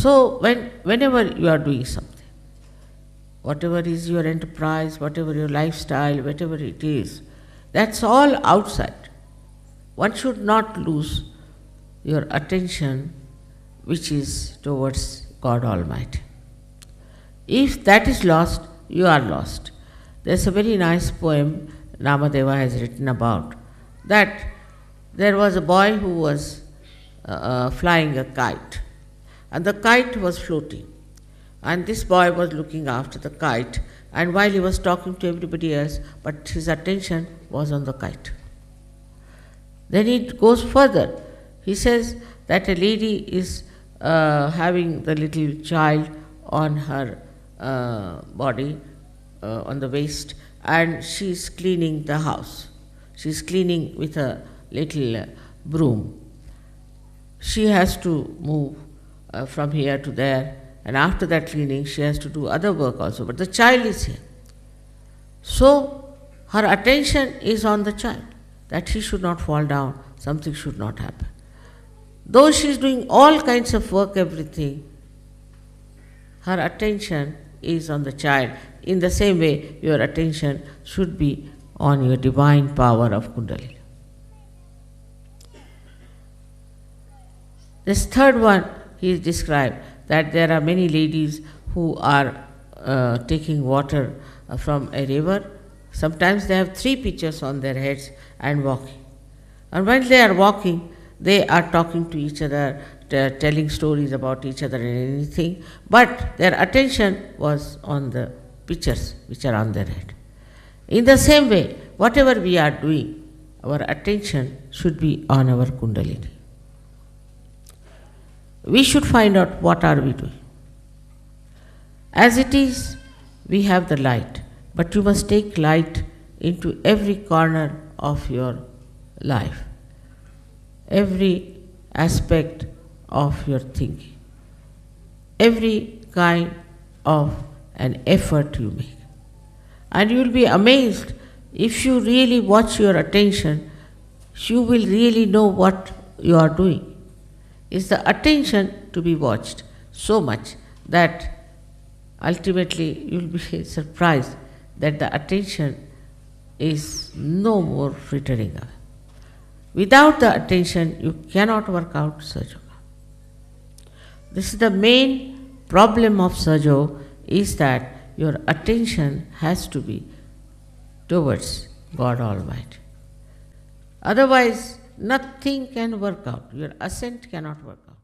So whenever you are doing something, whatever is your enterprise, whatever your lifestyle, whatever it is, that's all outside. One should not lose your attention which is towards God Almighty. If that is lost, you are lost. There's a very nice poem Namadeva has written about that there was a boy who was flying a kite, and the kite was floating. And this boy was looking after the kite, and while he was talking to everybody else, but his attention was on the kite. Then it goes further. He says that a lady is having the little child on her body, on the waist, and she is cleaning the house. She is cleaning with a little broom. She has to move from here to there, and after that cleaning she has to do other work also, but the child is here. So her attention is on the child, that he should not fall down, something should not happen. Though she is doing all kinds of work, everything, her attention is on the child. In the same way, your attention should be on your divine power of Kundalini. This third one, he described that there are many ladies who are taking water from a river. Sometimes they have 3 pitchers on their heads and walking. And when they are walking, they are talking to each other, telling stories about each other and anything, but their attention was on the pitchers which are on their head. In the same way, whatever we are doing, our attention should be on our Kundalini. We should find out what are we doing. As it is, we have the light, but you must take light into every corner of your life, every aspect of your thinking, every kind of an effort you make. And you will be amazed if you really watch your attention, you will really know what you are doing. Is the attention to be watched so much that ultimately you will be surprised that the attention is no more frittering away. Without the attention, you cannot work out Sahaja Yoga. This is the main problem of Sahaja Yoga, is that your attention has to be towards God Almighty. Otherwise, nothing can work out. Your ascent cannot work out.